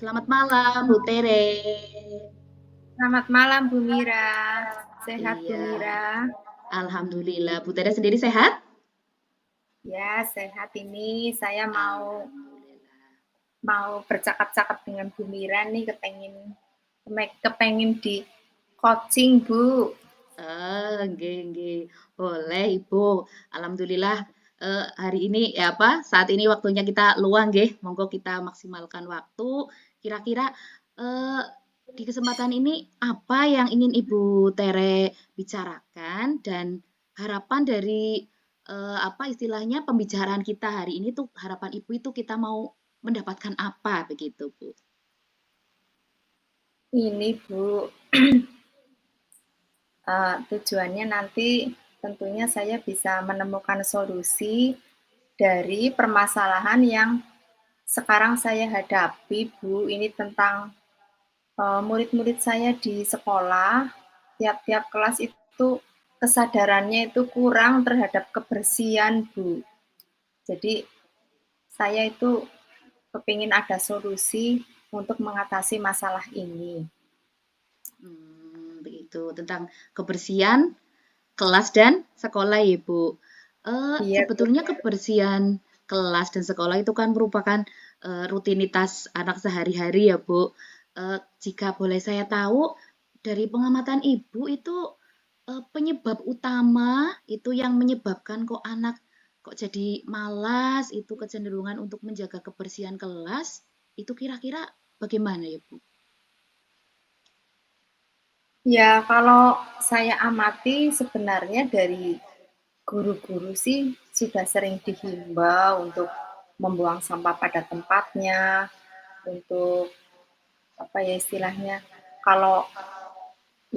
Selamat malam, Bu Tere. Selamat malam Bu Mira. Sehat Bu Iya, Mira? alhamdulillah. Bu Tere sendiri sehat? Ya, sehat ini. Saya mau Alhamdulillah. mau bercakap-cakap dengan Bu Mira nih, kepengin di coaching Bu. Nggih, nggih. Boleh, Ibu. Alhamdulillah, hari ini ya apa, saat ini waktunya kita luang nggih. Monggo kita maksimalkan waktu. Kira-kira, eee, di kesempatan ini apa yang ingin Ibu Tere bicarakan dan harapan dari, apa istilahnya, pembicaraan kita hari ini tuh harapan Ibu itu kita mau mendapatkan apa begitu, Bu? Ini Bu, tujuannya nanti tentunya saya bisa menemukan solusi dari permasalahan yang sekarang saya hadapi Bu. Ini tentang murid-murid saya di sekolah, tiap-tiap kelas itu kesadarannya itu kurang terhadap kebersihan, Bu. Jadi saya itu kepingin ada solusi untuk mengatasi masalah ini. Begitu. Tentang kebersihan kelas dan sekolah ya, Bu. Iya, Bu. Sebetulnya kebersihan kelas dan sekolah itu kan merupakan rutinitas anak sehari-hari ya, Bu. Jika boleh saya tahu, dari pengamatan Ibu itu penyebab utama itu yang menyebabkan kok anak kok jadi malas, itu kecenderungan untuk menjaga kebersihan kelas, itu kira-kira bagaimana ya, Bu? Ya, kalau saya amati sebenarnya dari guru-guru sih sudah sering dihimbau untuk membuang sampah pada tempatnya, untuk apa ya istilahnya, kalau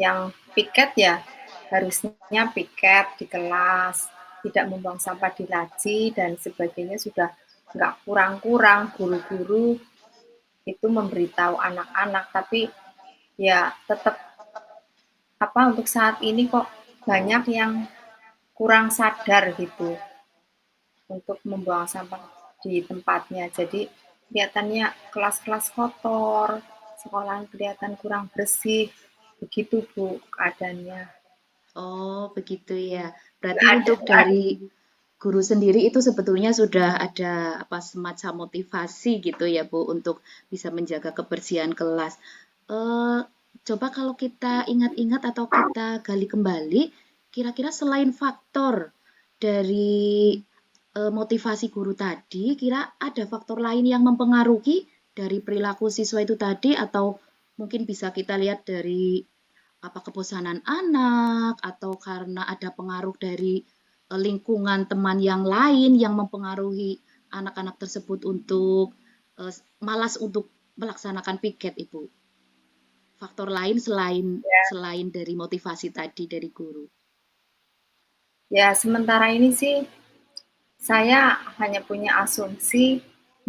yang piket ya harusnya piket di kelas, tidak membuang sampah di laci dan sebagainya sudah nggak kurang-kurang guru-guru itu memberitahu anak-anak, tapi ya tetap apa untuk saat ini kok banyak yang kurang sadar gitu untuk membuang sampah di tempatnya. Jadi kelihatannya kelas-kelas kotor, sekolah kelihatan kurang bersih, begitu Bu keadaannya. Oh, begitu ya. Berarti Nggak ada, untuk nggak ada. dari guru sendiri itu sebetulnya sudah ada apa semacam motivasi gitu ya, Bu, untuk bisa menjaga kebersihan kelas. Eh, Coba kalau kita ingat-ingat atau kita gali kembali, kira-kira selain faktor dari motivasi guru tadi, kira ada faktor lain yang mempengaruhi dari perilaku siswa itu tadi atau mungkin bisa kita lihat dari apa kebosanan anak atau karena ada pengaruh dari lingkungan teman yang lain yang mempengaruhi anak-anak tersebut untuk malas untuk melaksanakan piket, Ibu. Faktor lain selain selain dari motivasi tadi dari guru. Ya, sementara ini sih saya hanya punya asumsi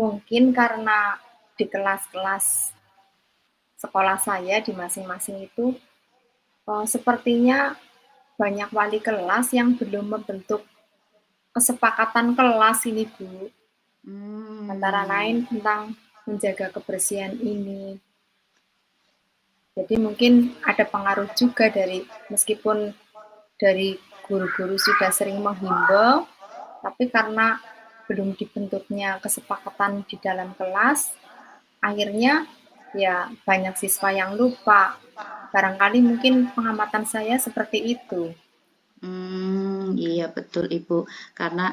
mungkin karena di kelas-kelas sekolah saya di masing-masing itu sepertinya banyak wali kelas yang belum membentuk kesepakatan kelas ini Bu, antara lain Hmm, tentang menjaga kebersihan ini. Jadi mungkin ada pengaruh juga dari meskipun dari guru-guru sudah sering menghimbau, tapi karena belum dibentuknya kesepakatan di dalam kelas, akhirnya ya banyak siswa yang lupa. Barangkali mungkin pengamatan saya seperti itu. Iya betul Ibu. Karena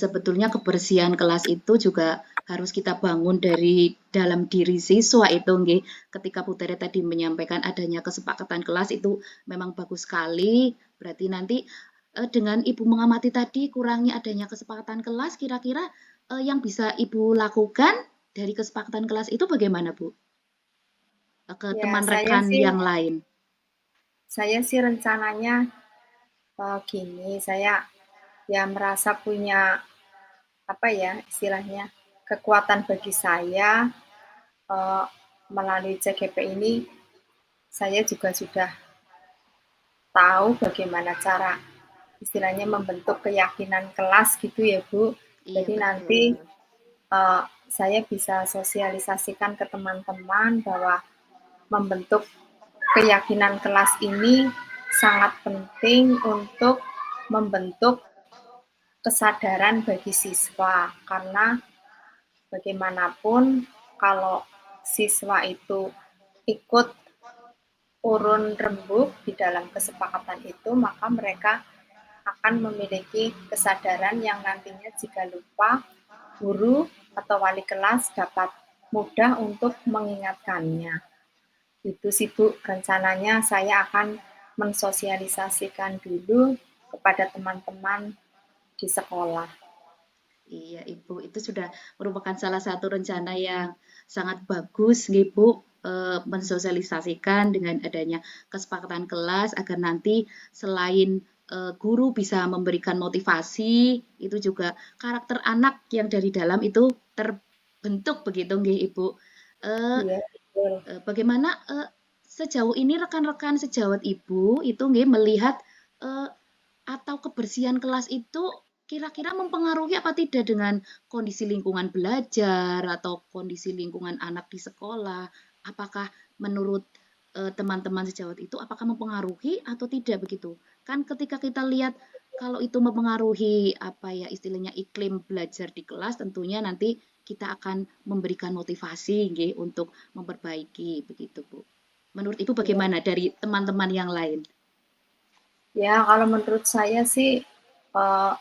sebetulnya kebersihan kelas itu juga harus kita bangun dari dalam diri siswa itu nggih. Ketika Bu Tere tadi menyampaikan adanya kesepakatan kelas itu memang bagus sekali. Berarti nanti dengan Ibu mengamati tadi kurangnya adanya kesepakatan kelas, kira-kira yang bisa Ibu lakukan dari kesepakatan kelas itu bagaimana Bu? Ke Ya, teman rekan yang lain. saya sih rencananya gini, saya ya merasa punya apa ya istilahnya kekuatan bagi saya uh, melalui CGP ini saya juga sudah tahu bagaimana cara istilahnya membentuk keyakinan kelas gitu ya Bu. Iya Jadi nanti betul. saya bisa sosialisasikan ke teman-teman bahwa membentuk keyakinan kelas ini sangat penting untuk membentuk kesadaran bagi siswa, karena bagaimanapun kalau siswa itu ikut urun rembuk di dalam kesepakatan itu, maka mereka akan memiliki kesadaran yang nantinya jika lupa, guru atau wali kelas dapat mudah untuk mengingatkannya. Itu sih Bu, rencananya saya akan mensosialisasikan dulu kepada teman-teman di sekolah. Iya, Ibu, itu sudah merupakan salah satu rencana yang sangat bagus, nggih, Bu, mensosialisasikan dengan adanya kesepakatan kelas agar nanti selain guru bisa memberikan motivasi, itu juga karakter anak yang dari dalam itu terbentuk begitu, nggih, Ibu. Eh, Iya, betul. Bagaimana sejauh ini rekan-rekan sejawat Ibu itu nggih melihat eh, atau kebersihan kelas itu kira-kira mempengaruhi apa tidak dengan kondisi lingkungan belajar atau kondisi lingkungan anak di sekolah? Apakah menurut teman-teman sejawat itu apakah mempengaruhi atau tidak begitu? Kan ketika kita lihat kalau itu mempengaruhi apa ya istilahnya iklim belajar di kelas tentunya nanti kita akan memberikan motivasi nggih, untuk memperbaiki begitu Bu. Menurut Ibu Ya, bagaimana dari teman-teman yang lain? ya kalau menurut saya sih uh,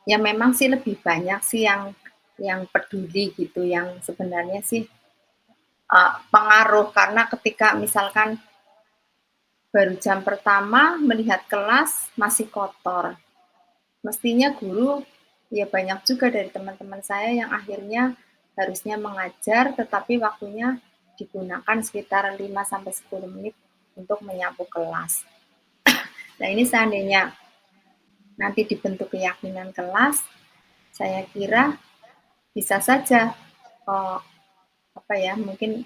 ya memang sih lebih banyak sih yang peduli gitu, yang sebenarnya sih pengaruh karena ketika misalkan baru jam pertama melihat kelas masih kotor, mestinya guru ya banyak juga dari teman-teman saya yang akhirnya harusnya mengajar tetapi waktunya digunakan sekitar 5 sampai 10 menit untuk menyapu kelas. Nah, ini seandainya nanti dibentuk keyakinan kelas, saya kira bisa saja oh, apa ya, mungkin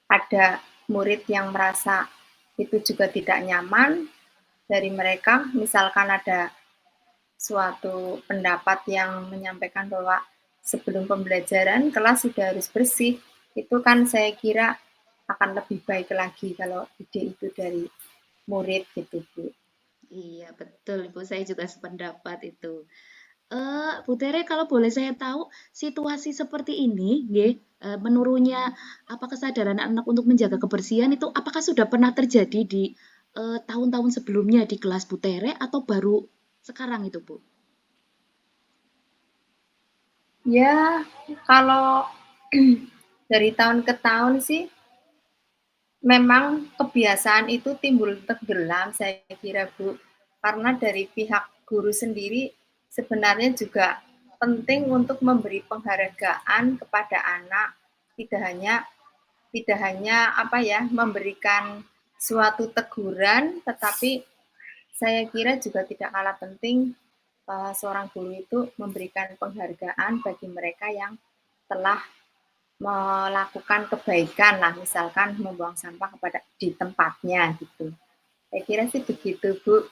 ada murid yang merasa itu juga tidak nyaman dari mereka, misalkan ada suatu pendapat yang menyampaikan bahwa sebelum pembelajaran kelas sudah harus bersih, itu kan saya kira akan lebih baik lagi kalau ide itu dari murid gitu Bu. Iya, betul Ibu, saya juga sependapat itu. Bu Tere, kalau boleh saya tahu, situasi seperti ini, nggih, menurunnya apa kesadaran anak untuk menjaga kebersihan itu apakah sudah pernah terjadi di tahun-tahun sebelumnya di kelas Bu Tere atau baru sekarang itu, Bu? Ya, kalau dari tahun ke tahun sih memang kebiasaan itu timbul tenggelam saya kira Bu, karena dari pihak guru sendiri sebenarnya juga penting untuk memberi penghargaan kepada anak, tidak hanya apa ya, memberikan suatu teguran, tetapi saya kira juga tidak kalah penting seorang guru itu memberikan penghargaan bagi mereka yang telah melakukan kebaikan lah, misalkan membuang sampah kepada di tempatnya gitu. Saya kira sih begitu Bu.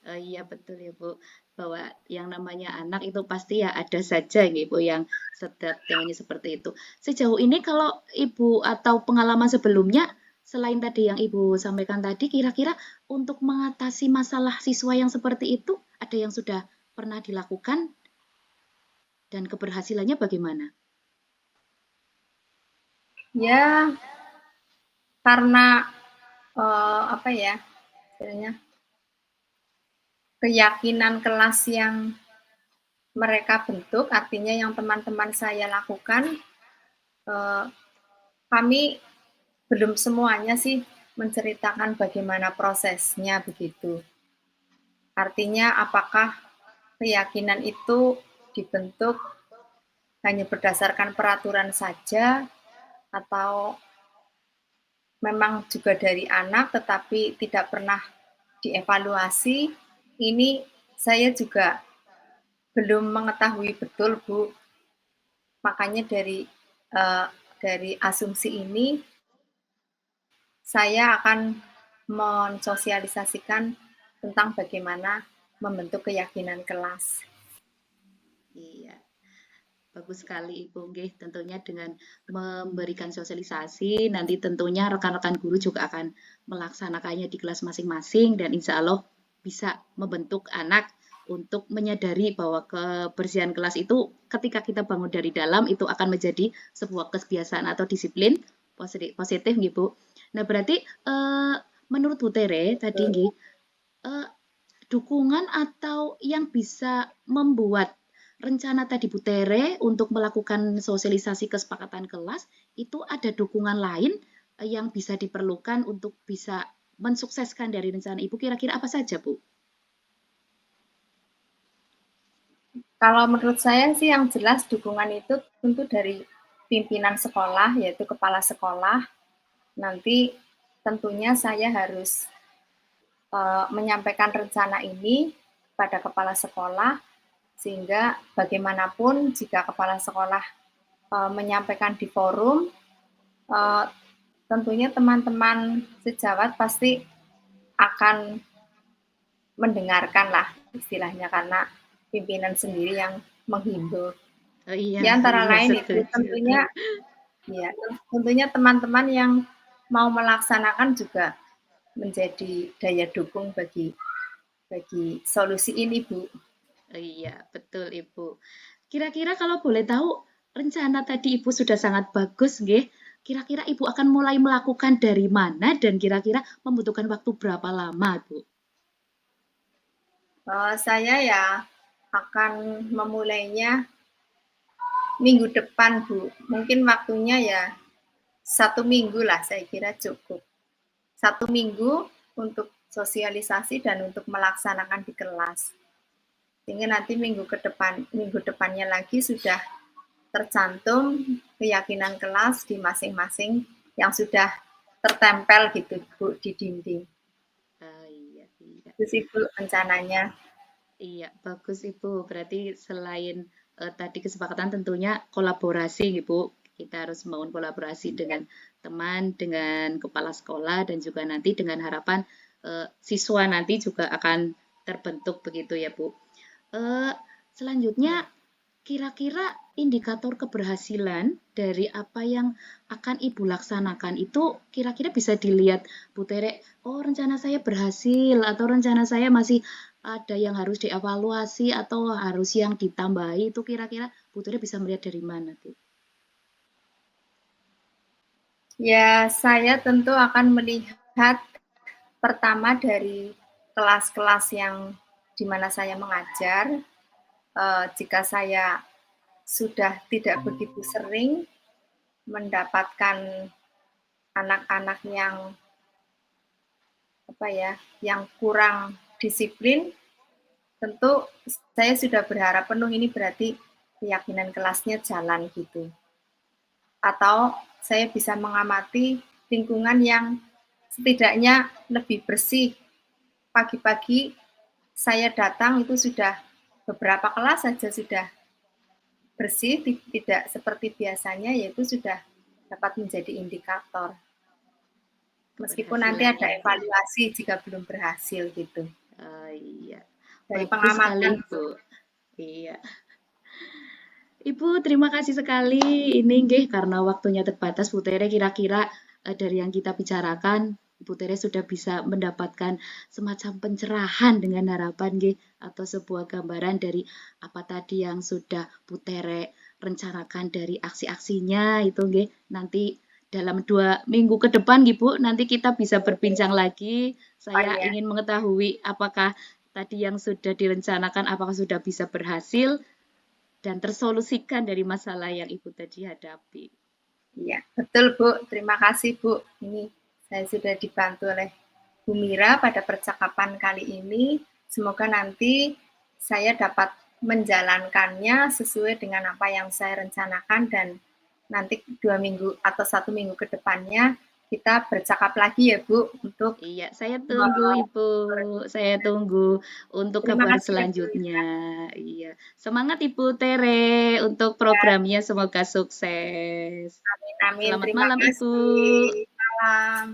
Iya betul ya Bu, bahwa yang namanya anak itu pasti ya ada saja gitu Bu yang sedang temanya seperti itu. Sejauh ini kalau Ibu atau pengalaman sebelumnya, selain tadi yang Ibu sampaikan tadi, kira-kira untuk mengatasi masalah siswa yang seperti itu, ada yang sudah pernah dilakukan dan keberhasilannya bagaimana? Ya, karena apa ya, istilahnya keyakinan kelas yang mereka bentuk, artinya yang teman-teman saya lakukan, eh, kami belum semuanya sih menceritakan bagaimana prosesnya begitu. Artinya apakah keyakinan itu dibentuk hanya berdasarkan peraturan saja atau memang juga dari anak tetapi tidak pernah dievaluasi, ini saya juga belum mengetahui betul Bu. Makanya dari asumsi ini saya akan mensosialisasikan tentang bagaimana membentuk keyakinan kelas. Iya. Bagus sekali Ibu, nggih. Tentunya dengan memberikan sosialisasi, nanti tentunya rekan-rekan guru juga akan melaksanakannya di kelas masing-masing dan insya Allah bisa membentuk anak untuk menyadari bahwa kebersihan kelas itu ketika kita bangun dari dalam itu akan menjadi sebuah kebiasaan atau disiplin positif, positif nggih Bu. Nah berarti menurut Bu Tere tadi Betul. nggih, eh, dukungan atau yang bisa membuat rencana tadi Bu Tere untuk melakukan sosialisasi kesepakatan kelas, itu ada dukungan lain yang bisa diperlukan untuk bisa mensukseskan dari rencana Ibu, kira-kira apa saja, Bu? Kalau menurut saya sih yang jelas dukungan itu tentu dari pimpinan sekolah, yaitu kepala sekolah. Nanti tentunya saya harus menyampaikan rencana ini pada kepala sekolah, sehingga bagaimanapun jika kepala sekolah menyampaikan di forum, uh, tentunya teman-teman sejawat pasti akan mendengarkan lah istilahnya, karena pimpinan sendiri yang menghimbau. Oh iya, Ya antara iya lain itu setuju. tentunya, ya tentunya teman-teman yang mau melaksanakan juga menjadi daya dukung bagi solusi ini, Bu. Oh iya, betul Ibu. Kira-kira kalau boleh tahu, rencana tadi Ibu sudah sangat bagus, nggih. Kira-kira Ibu akan mulai melakukan dari mana dan kira-kira membutuhkan waktu berapa lama, Bu? Saya ya akan memulainya minggu depan, Bu. Mungkin waktunya ya 1 minggu lah, saya kira cukup. 1 minggu untuk sosialisasi dan untuk melaksanakan di kelas. Sehingga nanti minggu depannya lagi sudah tercantum keyakinan kelas di masing-masing yang sudah tertempel gitu, Bu, di dinding. Ah, iya, iya. Itu sih, Bu, rencananya. Iya, bagus Ibu. Berarti selain tadi kesepakatan tentunya kolaborasi Ibu. Kita harus membangun kolaborasi dengan teman, dengan kepala sekolah, dan juga nanti dengan harapan siswa nanti juga akan terbentuk begitu ya Bu. Eh, Selanjutnya, Ya. kira-kira indikator keberhasilan dari apa yang akan Ibu laksanakan itu kira-kira bisa dilihat Bu Tere, oh rencana saya berhasil atau rencana saya masih ada yang harus dievaluasi atau harus yang ditambahi itu kira-kira Bu Tere bisa melihat dari mana tuh? Ya, saya tentu akan melihat pertama dari kelas-kelas yang di mana saya mengajar. Jika saya sudah tidak begitu sering mendapatkan anak-anak yang apa ya, yang kurang disiplin, tentu saya sudah berharap penuh, ini berarti keyakinan kelasnya jalan gitu. Atau saya bisa mengamati lingkungan yang setidaknya lebih bersih. Pagi-pagi saya datang itu sudah beberapa kelas saja sudah bersih, tidak seperti biasanya, yaitu sudah dapat menjadi indikator. Meskipun nanti Keberhasilan ada ya Bu. evaluasi jika belum berhasil gitu. Iya, Dari bagus sekali pengamatan. Bu. Iya. Ibu, terima kasih sekali. Ini nggih karena waktunya terbatas, Bu Tere kira-kira dari yang kita bicarakan, Bu Tere sudah bisa mendapatkan semacam pencerahan dengan harapan nggih atau sebuah gambaran dari apa tadi yang sudah Bu Tere rencanakan dari aksi-aksinya itu nggih. Nanti dalam 2 minggu ke depan, nggih Bu, nanti kita bisa berbincang lagi. Oh Saya iya, ingin mengetahui apakah tadi yang sudah direncanakan apakah sudah bisa berhasil dan tersolusikan dari masalah yang Ibu tadi hadapi. iya, betul Bu. Terima kasih Bu. Ini saya sudah dibantu oleh Bu Mira pada percakapan kali ini. Semoga nanti saya dapat menjalankannya sesuai dengan apa yang saya rencanakan, dan nanti 2 minggu atau 1 minggu ke depannya kita bercakap lagi ya Bu untuk Iya, saya tunggu Ibu. Saya tunggu untuk terima kabar kasih ya Bu. selanjutnya. Iya. Semangat Ibu Tere untuk Ya, programnya semoga sukses. amin amin. Selamat Terima malam Ibu. kasih. Malam.